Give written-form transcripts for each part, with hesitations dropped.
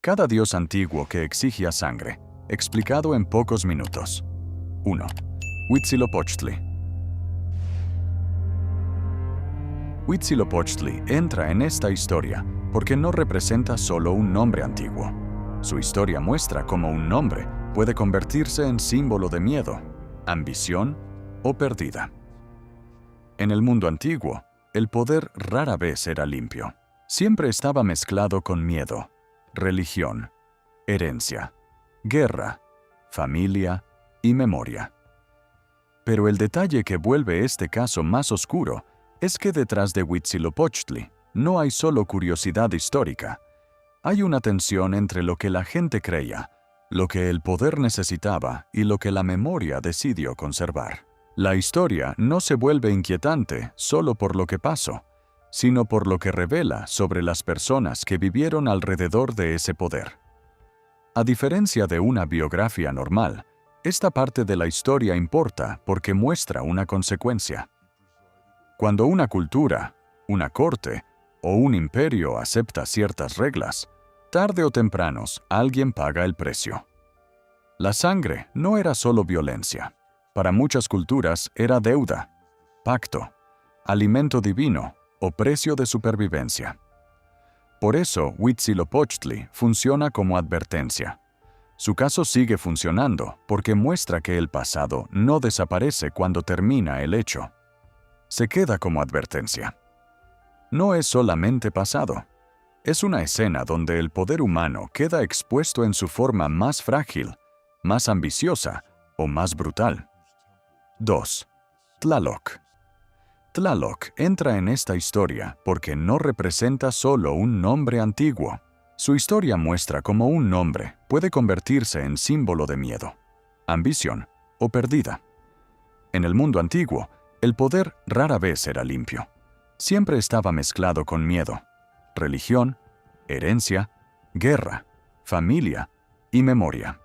Cada dios antiguo que exigía sangre, explicado en pocos minutos. 1. Huitzilopochtli. Huitzilopochtli entra en esta historia porque no representa solo un nombre antiguo. Su historia muestra cómo un nombre puede convertirse en símbolo de miedo, ambición o pérdida. En el mundo antiguo, el poder rara vez era limpio. Siempre estaba mezclado con miedo, religión, herencia, guerra, familia y memoria. Pero el detalle que vuelve este caso más oscuro es que detrás de Huitzilopochtli no hay solo curiosidad histórica. Hay una tensión entre lo que la gente creía, lo que el poder necesitaba y lo que la memoria decidió conservar. La historia no se vuelve inquietante solo por lo que pasó, sino por lo que revela sobre las personas que vivieron alrededor de ese poder. A diferencia de una biografía normal, esta parte de la historia importa porque muestra una consecuencia. Cuando una cultura, una corte o un imperio acepta ciertas reglas, tarde o temprano alguien paga el precio. La sangre no era solo violencia. Para muchas culturas era deuda, pacto, alimento divino o precio de supervivencia. Por eso Huitzilopochtli funciona como advertencia. Su caso sigue funcionando porque muestra que el pasado no desaparece cuando termina el hecho. Se queda como advertencia. No es solamente pasado. Es una escena donde el poder humano queda expuesto en su forma más frágil, más ambiciosa o más brutal. 2. Tlaloc. Tlaloc entra en esta historia porque no representa solo un nombre antiguo. Su historia muestra cómo un nombre puede convertirse en símbolo de miedo, ambición o pérdida. En el mundo antiguo, el poder rara vez era limpio. Siempre estaba mezclado con miedo, religión, herencia, guerra, familia y memoria.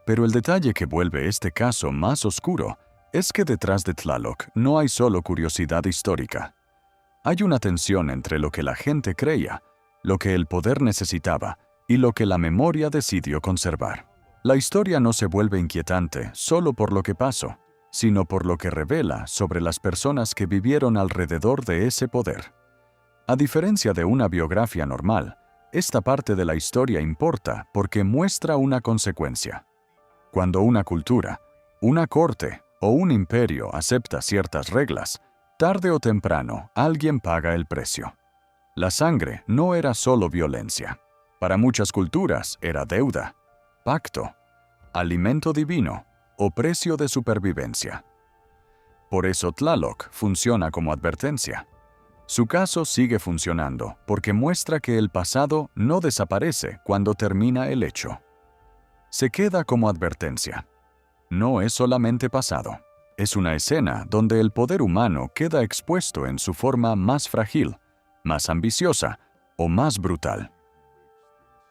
Pero el detalle que vuelve este caso más oscuro es que detrás de Tlaloc no hay solo curiosidad histórica. Hay una tensión entre lo que la gente creía, lo que el poder necesitaba y lo que la memoria decidió conservar. La historia no se vuelve inquietante solo por lo que pasó, sino por lo que revela sobre las personas que vivieron alrededor de ese poder. A diferencia de una biografía normal, esta parte de la historia importa porque muestra una consecuencia. Cuando una cultura, una corte o un imperio acepta ciertas reglas, tarde o temprano alguien paga el precio. La sangre no era solo violencia. Para muchas culturas era deuda, pacto, alimento divino o precio de supervivencia. Por eso Tlaloc funciona como advertencia. Su caso sigue funcionando porque muestra que el pasado no desaparece cuando termina el hecho. Se queda como advertencia. No es solamente pasado. Es una escena donde el poder humano queda expuesto en su forma más frágil, más ambiciosa o más brutal.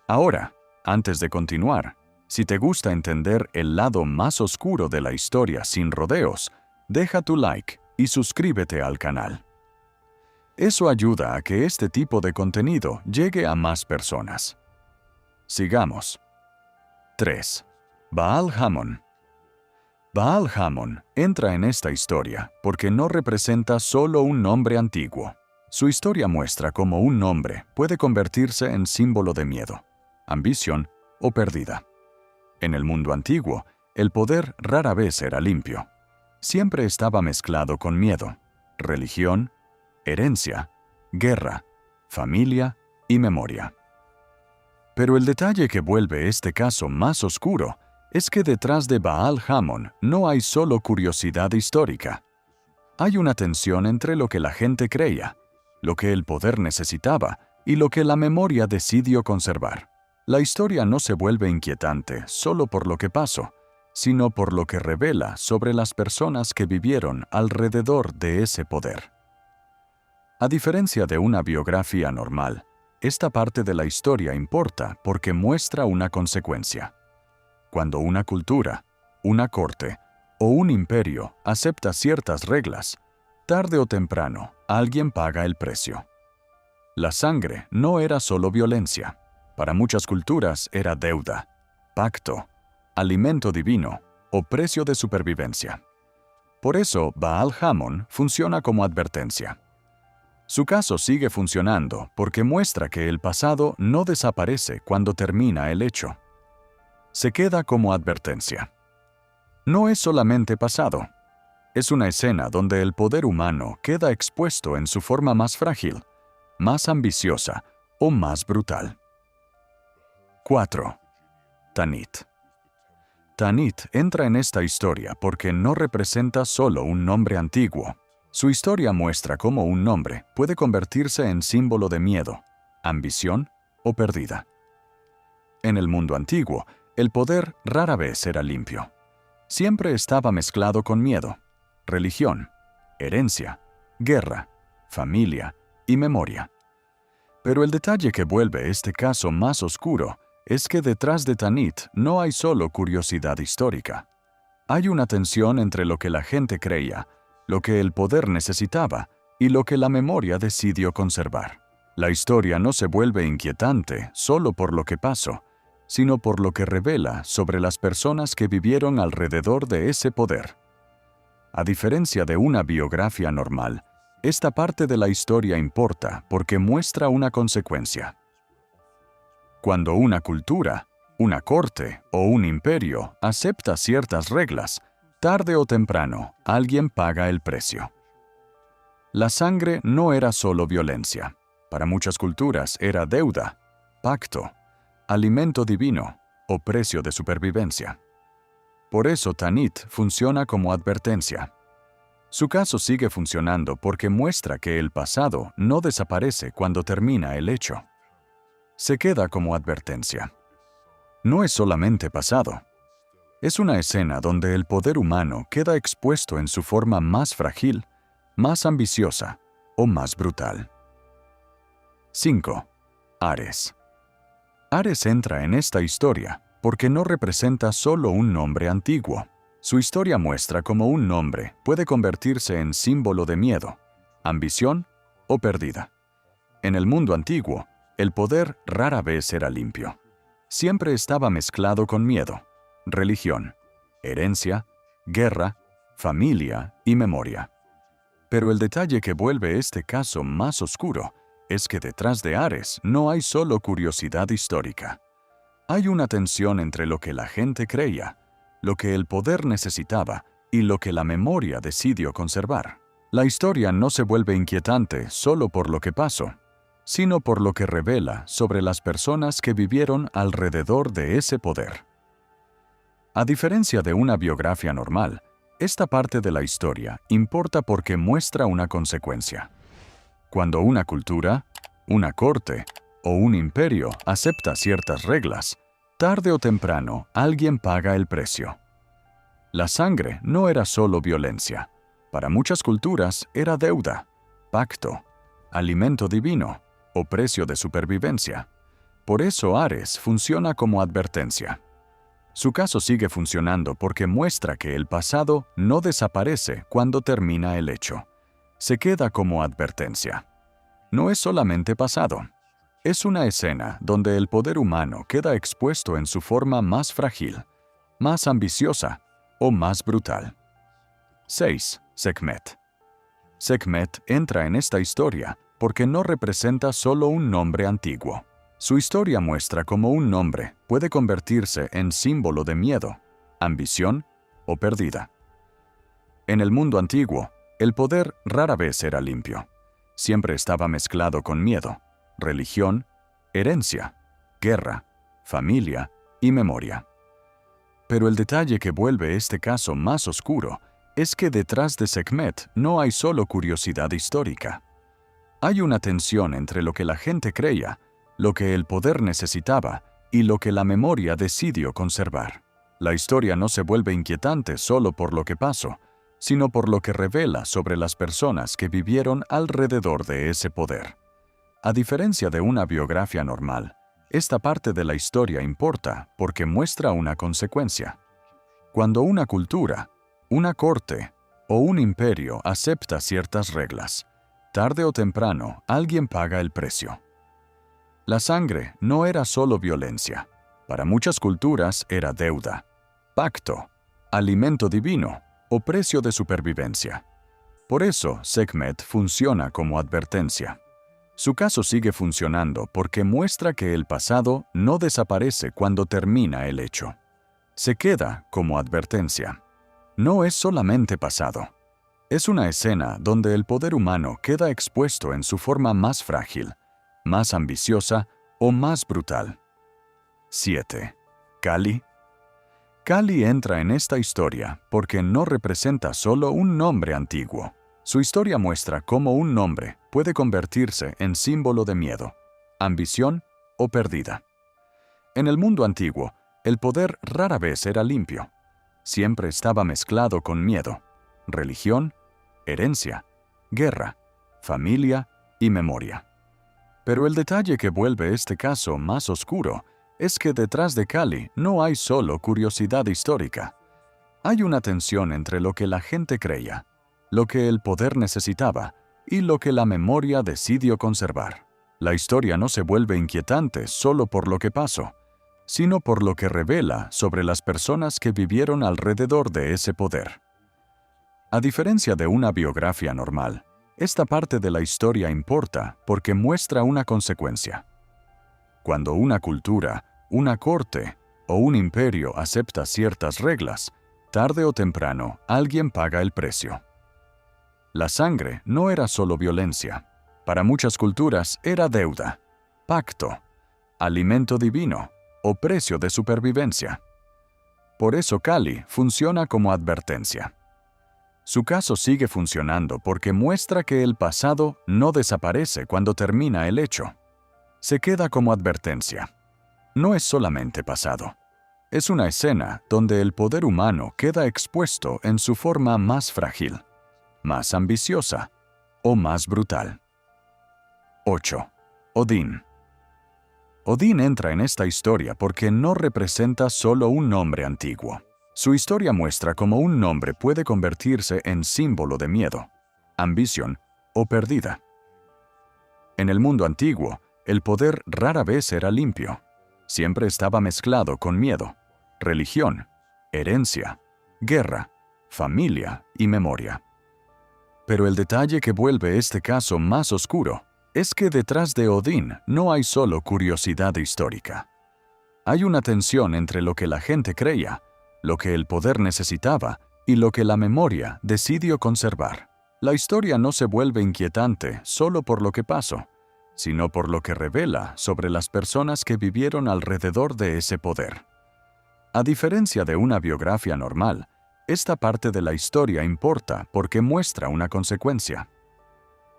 Ahora, antes de continuar, si te gusta entender el lado más oscuro de la historia sin rodeos, deja tu like y suscríbete al canal. Eso ayuda a que este tipo de contenido llegue a más personas. Sigamos. 3. Baal Hamon. Baal Hamon entra en esta historia porque no representa solo un nombre antiguo. Su historia muestra cómo un nombre puede convertirse en símbolo de miedo, ambición o pérdida. En el mundo antiguo, el poder rara vez era limpio. Siempre estaba mezclado con miedo, religión, herencia, guerra, familia y memoria. Pero el detalle que vuelve este caso más oscuro es que detrás de Baal Hamon no hay solo curiosidad histórica. Hay una tensión entre lo que la gente creía, lo que el poder necesitaba y lo que la memoria decidió conservar. La historia no se vuelve inquietante solo por lo que pasó, sino por lo que revela sobre las personas que vivieron alrededor de ese poder. A diferencia de una biografía normal, esta parte de la historia importa porque muestra una consecuencia. Cuando una cultura, una corte o un imperio acepta ciertas reglas, tarde o temprano alguien paga el precio. La sangre no era solo violencia. Para muchas culturas era deuda, pacto, alimento divino o precio de supervivencia. Por eso, Baal Hamon funciona como advertencia. Su caso sigue funcionando porque muestra que el pasado no desaparece cuando termina el hecho. Se queda como advertencia. No es solamente pasado. Es una escena donde el poder humano queda expuesto en su forma más frágil, más ambiciosa o más brutal. 4. Tanit. Tanit entra en esta historia porque no representa solo un nombre antiguo. Su historia muestra cómo un nombre puede convertirse en símbolo de miedo, ambición o pérdida. En el mundo antiguo, el poder rara vez era limpio. Siempre estaba mezclado con miedo, religión, herencia, guerra, familia y memoria. Pero el detalle que vuelve este caso más oscuro es que detrás de Tanit no hay solo curiosidad histórica. Hay una tensión entre lo que la gente creía, lo que el poder necesitaba y lo que la memoria decidió conservar. La historia no se vuelve inquietante solo por lo que pasó, sino por lo que revela sobre las personas que vivieron alrededor de ese poder. A diferencia de una biografía normal, esta parte de la historia importa porque muestra una consecuencia. Cuando una cultura, una corte o un imperio acepta ciertas reglas, tarde o temprano alguien paga el precio. La sangre no era solo violencia. Para muchas culturas era deuda, pacto, alimento divino o precio de supervivencia. Por eso Tanit funciona como advertencia. Su caso sigue funcionando porque muestra que el pasado no desaparece cuando termina el hecho. Se queda como advertencia. No es solamente pasado. Es una escena donde el poder humano queda expuesto en su forma más frágil, más ambiciosa o más brutal. 5. Ares. Ares entra en esta historia porque no representa solo un nombre antiguo. Su historia muestra cómo un nombre puede convertirse en símbolo de miedo, ambición o pérdida. En el mundo antiguo, el poder rara vez era limpio. Siempre estaba mezclado con miedo, religión, herencia, guerra, familia y memoria. Pero el detalle que vuelve este caso más oscuro es que detrás de Ares no hay solo curiosidad histórica. Hay una tensión entre lo que la gente creía, lo que el poder necesitaba y lo que la memoria decidió conservar. La historia no se vuelve inquietante solo por lo que pasó, sino por lo que revela sobre las personas que vivieron alrededor de ese poder. A diferencia de una biografía normal, esta parte de la historia importa porque muestra una consecuencia. Cuando una cultura, una corte o un imperio acepta ciertas reglas, tarde o temprano alguien paga el precio. La sangre no era solo violencia. Para muchas culturas era deuda, pacto, alimento divino o precio de supervivencia. Por eso Ares funciona como advertencia. Su caso sigue funcionando porque muestra que el pasado no desaparece cuando termina el hecho. Se queda como advertencia. No es solamente pasado. Es una escena donde el poder humano queda expuesto en su forma más frágil, más ambiciosa o más brutal. 6. Sekhmet. Sekhmet entra en esta historia porque no representa solo un nombre antiguo. Su historia muestra cómo un nombre puede convertirse en símbolo de miedo, ambición o pérdida. En el mundo antiguo, el poder rara vez era limpio. Siempre estaba mezclado con miedo, religión, herencia, guerra, familia y memoria. Pero el detalle que vuelve este caso más oscuro es que detrás de Sekhmet no hay solo curiosidad histórica. Hay una tensión entre lo que la gente creía, lo que el poder necesitaba y lo que la memoria decidió conservar. La historia no se vuelve inquietante solo por lo que pasó, sino por lo que revela sobre las personas que vivieron alrededor de ese poder. A diferencia de una biografía normal, esta parte de la historia importa porque muestra una consecuencia. Cuando una cultura, una corte o un imperio acepta ciertas reglas, tarde o temprano alguien paga el precio. La sangre no era solo violencia. Para muchas culturas era deuda, pacto, alimento divino o precio de supervivencia. Por eso, Sekhmet funciona como advertencia. Su caso sigue funcionando porque muestra que el pasado no desaparece cuando termina el hecho. Se queda como advertencia. No es solamente pasado. Es una escena donde el poder humano queda expuesto en su forma más frágil, más ambiciosa o más brutal. 7. Kali. Kali entra en esta historia porque no representa solo un nombre antiguo. Su historia muestra cómo un nombre puede convertirse en símbolo de miedo, ambición o pérdida. En el mundo antiguo, el poder rara vez era limpio. Siempre estaba mezclado con miedo, religión, herencia, guerra, familia y memoria. Pero el detalle que vuelve este caso más oscuro es que detrás de Kali no hay solo curiosidad histórica. Hay una tensión entre lo que la gente creía, lo que el poder necesitaba y lo que la memoria decidió conservar. La historia no se vuelve inquietante solo por lo que pasó, sino por lo que revela sobre las personas que vivieron alrededor de ese poder. A diferencia de una biografía normal, esta parte de la historia importa porque muestra una consecuencia. Cuando una cultura, una corte o un imperio acepta ciertas reglas, tarde o temprano alguien paga el precio. La sangre no era solo violencia. Para muchas culturas era deuda, pacto, alimento divino o precio de supervivencia. Por eso Kali funciona como advertencia. Su caso sigue funcionando porque muestra que el pasado no desaparece cuando termina el hecho. Se queda como advertencia. No es solamente pasado. Es una escena donde el poder humano queda expuesto en su forma más frágil, más ambiciosa o más brutal. 8. Odín. Odín entra en esta historia porque no representa solo un nombre antiguo. Su historia muestra cómo un nombre puede convertirse en símbolo de miedo, ambición o pérdida. En el mundo antiguo, el poder rara vez era limpio. Siempre estaba mezclado con miedo, religión, herencia, guerra, familia y memoria. Pero el detalle que vuelve este caso más oscuro es que detrás de Odín no hay solo curiosidad histórica. Hay una tensión entre lo que la gente creía, lo que el poder necesitaba y lo que la memoria decidió conservar. La historia no se vuelve inquietante solo por lo que pasó, sino por lo que revela sobre las personas que vivieron alrededor de ese poder. A diferencia de una biografía normal, esta parte de la historia importa porque muestra una consecuencia.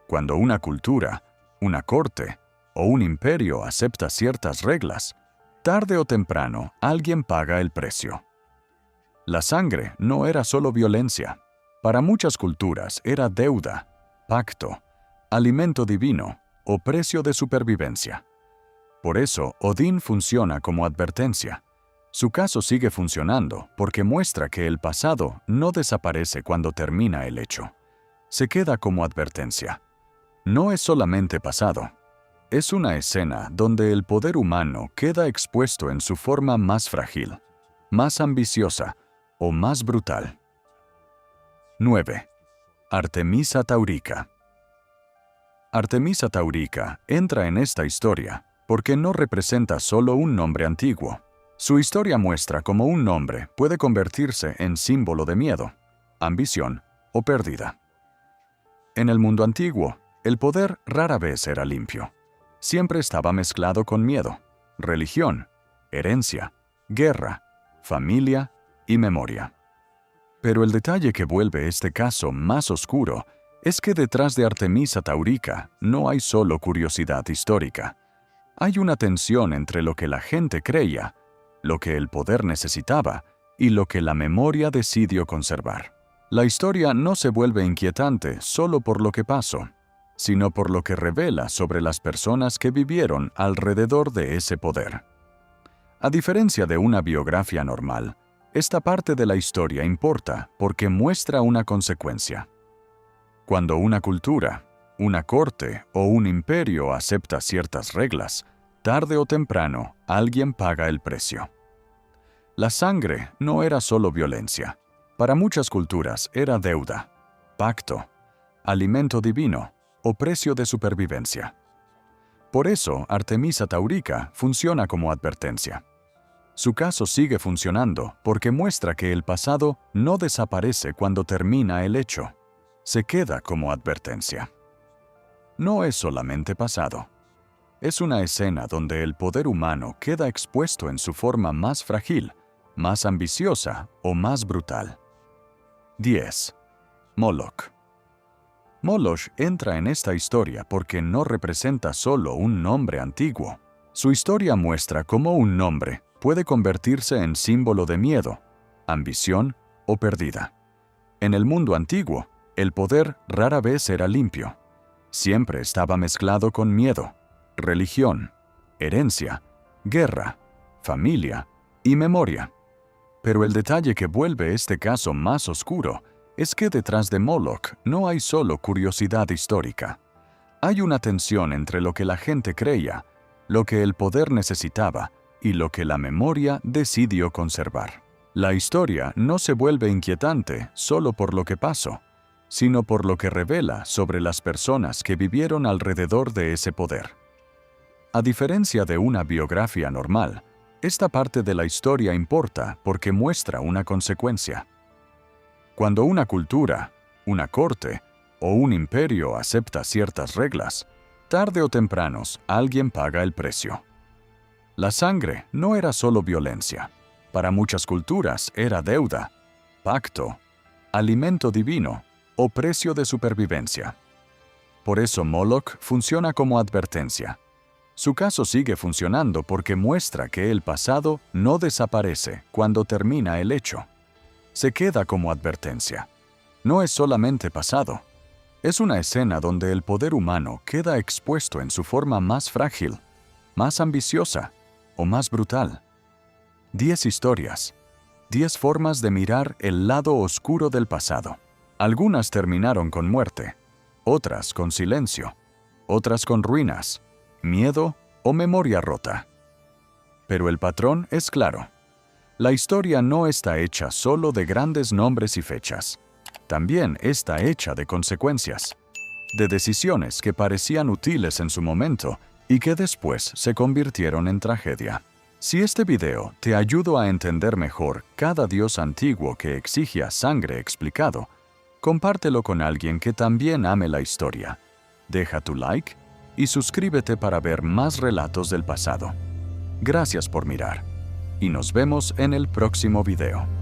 Cuando una cultura, una corte o un imperio acepta ciertas reglas, tarde o temprano alguien paga el precio. La sangre no era solo violencia. Para muchas culturas era deuda, pacto, alimento divino o precio de supervivencia. Por eso, Odín funciona como advertencia. Su caso sigue funcionando porque muestra que el pasado no desaparece cuando termina el hecho. Se queda como advertencia. No es solamente pasado. Es una escena donde el poder humano queda expuesto en su forma más frágil, más ambiciosa o más brutal. 9. Artemisa Taurica. Artemisa Taurica entra en esta historia porque no representa solo un nombre antiguo. Su historia muestra cómo un nombre puede convertirse en símbolo de miedo, ambición o pérdida. En el mundo antiguo, el poder rara vez era limpio. Siempre estaba mezclado con miedo, religión, herencia, guerra, familia y memoria. Pero el detalle que vuelve este caso más oscuro es que detrás de Artemisa Taurica no hay solo curiosidad histórica. Hay una tensión entre lo que la gente creía, lo que el poder necesitaba y lo que la memoria decidió conservar. La historia no se vuelve inquietante solo por lo que pasó, sino por lo que revela sobre las personas que vivieron alrededor de ese poder. A diferencia de una biografía normal, esta parte de la historia importa porque muestra una consecuencia. Cuando una cultura, una corte o un imperio acepta ciertas reglas, Tarde o temprano, alguien paga el precio. La sangre no era solo violencia. Para muchas culturas era deuda, pacto, alimento divino o precio de supervivencia. Por eso, Artemisa Taurica funciona como advertencia. Su caso sigue funcionando porque muestra que el pasado no desaparece cuando termina el hecho. Se queda como advertencia. No es solamente pasado. Es una escena donde el poder humano queda expuesto en su forma más frágil, más ambiciosa o más brutal. 10. Moloch. Moloch entra en esta historia porque no representa solo un nombre antiguo. Su historia muestra cómo un nombre puede convertirse en símbolo de miedo, ambición o pérdida. En el mundo antiguo, el poder rara vez era limpio. Siempre estaba mezclado con miedo, religión, herencia, guerra, familia y memoria. Pero el detalle que vuelve este caso más oscuro es que detrás de Moloch no hay solo curiosidad histórica. Hay una tensión entre lo que la gente creía, lo que el poder necesitaba y lo que la memoria decidió conservar. La historia no se vuelve inquietante solo por lo que pasó, sino por lo que revela sobre las personas que vivieron alrededor de ese poder. A diferencia de una biografía normal, esta parte de la historia importa porque muestra una consecuencia. Cuando una cultura, una corte o un imperio acepta ciertas reglas, tarde o temprano alguien paga el precio. La sangre no era solo violencia. Para muchas culturas era deuda, pacto, alimento divino o precio de supervivencia. Por eso Moloch funciona como advertencia. Su caso sigue funcionando porque muestra que el pasado no desaparece cuando termina el hecho. Se queda como advertencia. No es solamente pasado. Es una escena donde el poder humano queda expuesto en su forma más frágil, más ambiciosa o más brutal. 10 historias, 10 formas de mirar el lado oscuro del pasado. Algunas terminaron con muerte, otras con silencio, otras con ruinas, miedo o memoria rota. Pero el patrón es claro. La historia no está hecha solo de grandes nombres y fechas. También está hecha de consecuencias, de decisiones que parecían útiles en su momento y que después se convirtieron en tragedia. Si este video te ayudó a entender mejor cada dios antiguo que exigía sangre explicado, compártelo con alguien que también ame la historia. Deja tu like y suscríbete para ver más relatos del pasado. Gracias por mirar y nos vemos en el próximo video.